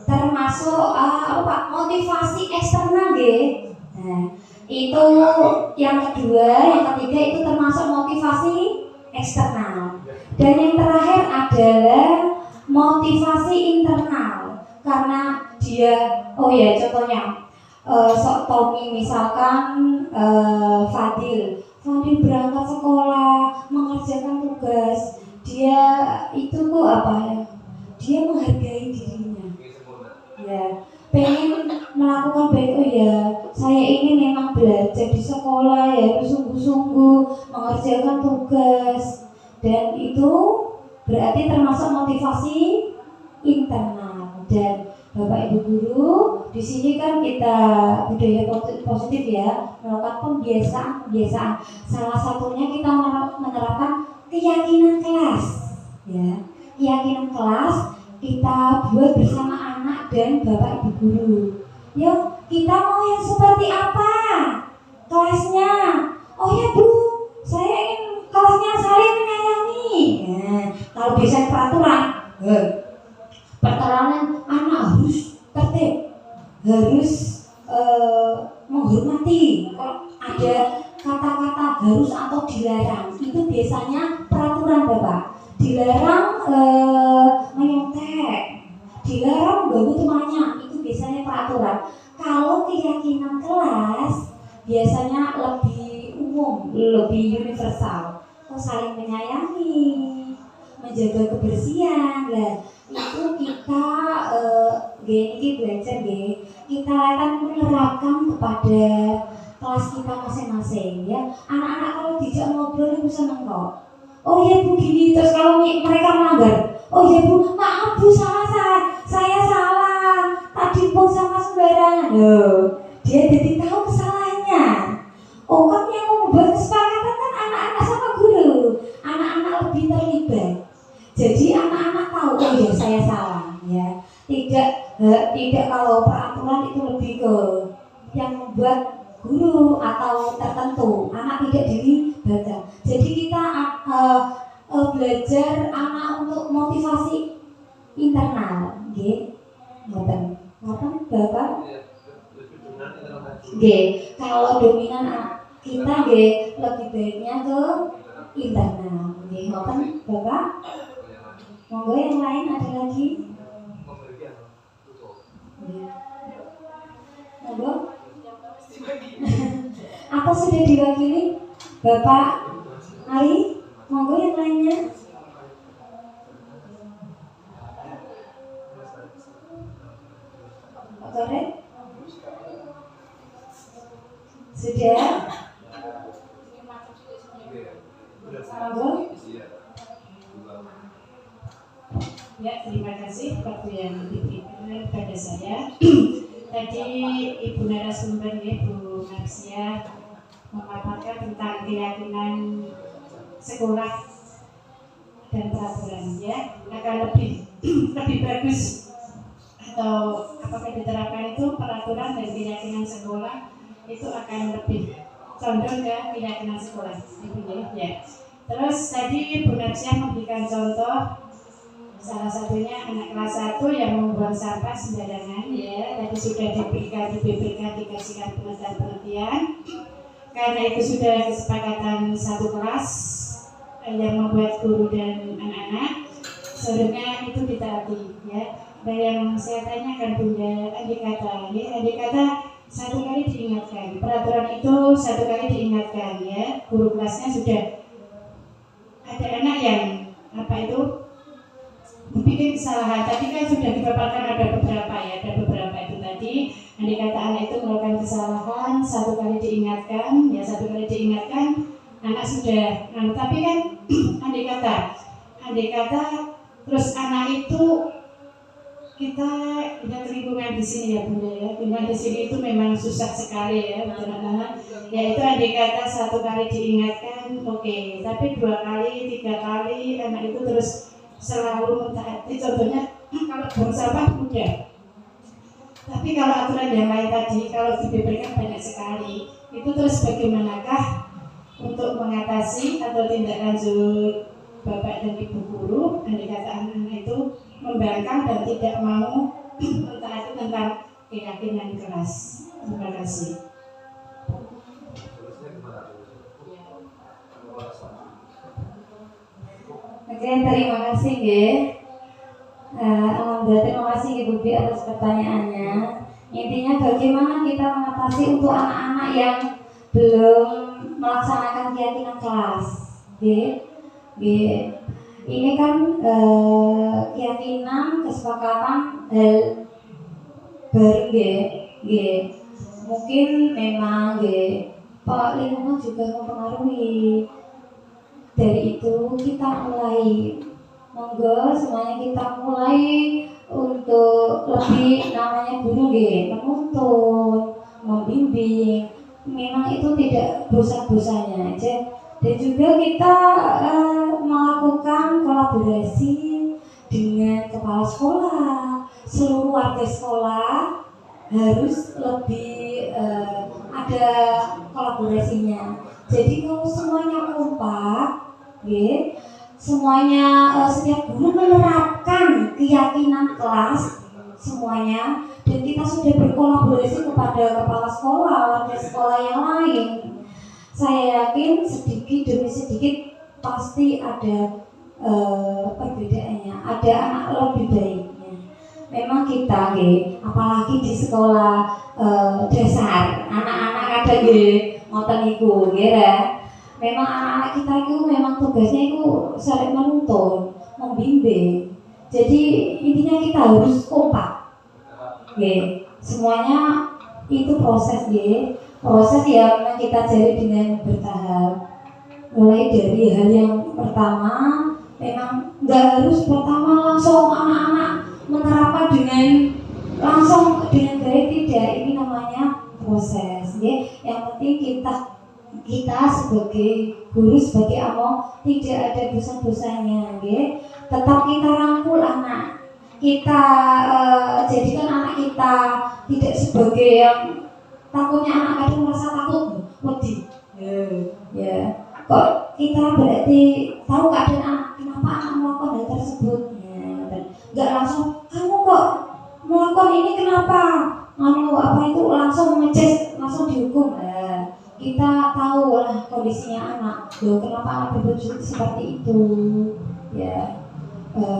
termasuk motivasi eksternal nggih. Nah, itu yang kedua, yang ketiga itu termasuk motivasi eksternal. Dan yang terakhir adalah motivasi internal. Karena dia, contohnya Tommy misalkan Fadil berangkat sekolah mengerjakan tugas, dia itu dia menghargai dirinya, ya pengen melakukan baik. Saya ingin memang belajar di sekolah ya harus sungguh-sungguh mengerjakan tugas, dan itu berarti termasuk motivasi internal. Dan Bapak Ibu guru, di sini kan kita budaya positif ya, melakukan pembiasaan. Salah satunya kita menerapkan keyakinan kelas, ya. Keyakinan kelas kita buat bersama anak dan Bapak Ibu guru. Yuk, kita mau yang seperti apa kelasnya? Oh ya Bu, saya ingin kelasnya saling menyayangi. Nah, kalau biasanya peraturan anak harus tertib, harus menghormati. Kalau ada kata-kata harus atau dilarang, itu biasanya peraturan Bapak. Dilarang menyontek, dilarang mengganggu temannya, itu biasanya peraturan. Kalau keyakinan kelas biasanya lebih umum, lebih universal. Saling menyayangi, menjaga kebersihan. Itu kita belajar kita akan menerapkan kepada kelas kita masing-masing ya. Anak-anak kalau dijak ngobrol itu seneng kok. Oh ya Bu gini, terus kalau mereka melanggar, oh ya Bu maaf Bu, saya salah, tadi buang sama sembarangan. Dia jadi tahu kesalahannya. Oh kan yang membuat kesepakatan kan anak-anak sama guru, anak-anak lebih terlibat. Jadi anak-anak tahu, oh ya saya salah ya. Tidak kalau peraturan itu lebih ke yang membuat guru atau tertentu, anak tidak dilibatkan. Jadi kita belajar anak untuk motivasi internal, ngoten Bapak. Kalau dominan kita lebih baiknya ke internal, ngoten Bapak. Monggo yang lain ada lagi? Monggo. Apa sudah diwakili Bapak Ali? Monggo yang lainnya. Pak Tore? Sudah? Monggo. Ya, terima kasih waktu yang diberikan kepada saya. Tadi Ibu narasumber Bu Marsia memaparkan tentang keyakinan sekolah dan peraturan ya, akan lebih bagus atau apakah diterapkan itu peraturan dan keyakinan sekolah itu akan lebih condong ke keyakinan sekolah ya. Terus tadi Bu Marsia memberikan contoh salah satunya anak kelas 1 yang membuang sampah sembarangan ya. Tadi sudah diberikan di BPK dikasihkan pengertian. Karena itu sudah kesepakatan satu kelas yang membuat guru dan anak-anak, seharusnya itu ditaati ya. Dan yang saya tanyakan Bunda Andi kata satu kali diingatkan, peraturan itu satu kali diingatkan ya. Guru kelasnya sudah ada anak yang bikin kesalahan. Tadi kan sudah dipaparkan ada beberapa itu tadi. Andai kata anak itu melakukan kesalahan satu kali diingatkan, anak sudah. Tapi kan andai kata terus anak itu kita lingkungan di sini ya Bunda ya. Lingkungan di sini itu memang susah sekali ya teman-teman. Yaitu andai kata satu kali diingatkan, oke. Tapi 2 kali, 3 kali anak itu terus selalu mentaati. Contohnya kalau buang sampah mudah, tapi kalau aturan yang lain tadi kalau diberikan banyak sekali Itu terus bagaimanakah untuk mengatasi atau tindak lanjut Bapak dan Ibu guru, andai kata anak-anak itu membangkang dan tidak mau mentaati tentang keyakinan keras. Terima kasih. Oke, terima kasih nggih. Alhamdulillah, terima kasih Ibu Bi atas pertanyaannya. Intinya bagaimana kita mengatasi untuk anak-anak yang belum melaksanakan keyakinan kelas. Ini kan keyakinan, kesepakatan hal baru mungkin memang Pak lingkungan juga mempengaruhi. Dari itu kita mulai, monggo semuanya kita mulai untuk lebih namanya guru menuntun, membimbing. Memang itu tidak bosan-bosannya aja. Dan juga kita melakukan kolaborasi dengan kepala sekolah, seluruh warga sekolah harus lebih ada kolaborasinya. Jadi kalau semuanya kompak, semuanya setiap guru menerapkan keyakinan kelas semuanya, dan kita sudah berkolaborasi kepada kepala sekolah, warga sekolah yang lain, saya yakin sedikit demi sedikit pasti ada perbedaannya, ada anak lebih baiknya. Memang kita apalagi di sekolah dasar, anak-anak ada ngoten niku memang anak-anak kita itu memang tugasnya itu saling menuntun, membimbing. Jadi intinya kita harus kompak. Semuanya itu proses proses yang memang kita jalani dengan bertahap. Mulai dari hal yang pertama, memang nggak harus pertama langsung anak-anak menerapkan dengan langsung dengan gaya, tidak. Ini namanya proses. Yang penting kita sebagai guru, sebagai among tidak ada bosan-bosannya, tetap kita rangkul anak kita, jadikan anak kita tidak sebagai yang takutnya anak kadang merasa takut, wedi, kok kita berarti tahu keadaan anak, kenapa anak melakukan hal tersebut, nggak langsung kamu kok melakukan ini kenapa, apa itu langsung ngecek, langsung dihukum. Kita tahu lah kondisinya anak, kenapa anak berbuat seperti itu,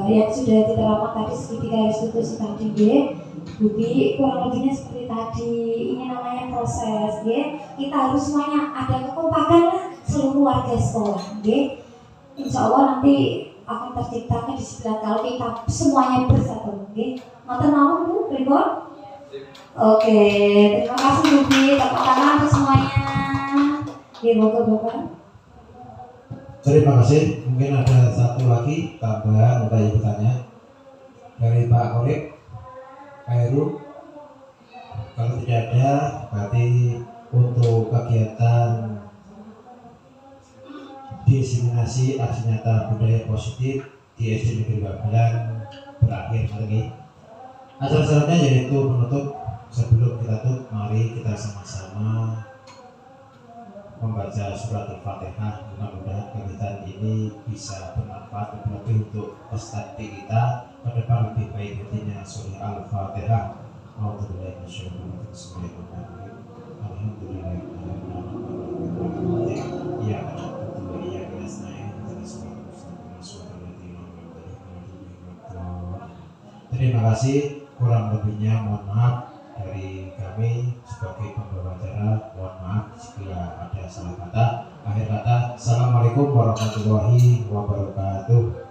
yang sudah diterapkan tadi segitiga restitusi tadi, Bubi, kurang lebihnya seperti tadi. Ini namanya proses, kita harus semuanya ada kekompakan lah seluruh warga sekolah, Insya Allah nanti akan tercipta kedisiplinan kalau kita semuanya bersatu, Ngoten mawon Bu, pripun? Oke, terima kasih Bubi, tepuk tangan untuk semuanya. Moga Bapak. Terima kasih. Mungkin ada satu lagi tambahan untuk bertanya dari Pak Korib, Pak Heru. Kalau tidak ada, berarti untuk kegiatan diseminasi aksi nyata budaya positif di SD Negeri Babelan berakhir lagi. Acara selanjutnya yaitu menutup. Sebelum kita tutup, mari kita sama-sama membaca surat Al-Fatihah. Mudah-mudahan kegiatan ini bisa bermanfaat lebih untuk peserta kita ke depan lebih baik nantinya. Surah Al-Fatihah. Terima kasih. Kurang lebihnya mohon maaf dari kami sebagai pembawa acara. Mohon maaf jika ada salah kata. Akhir kata, assalamualaikum warahmatullahi wabarakatuh.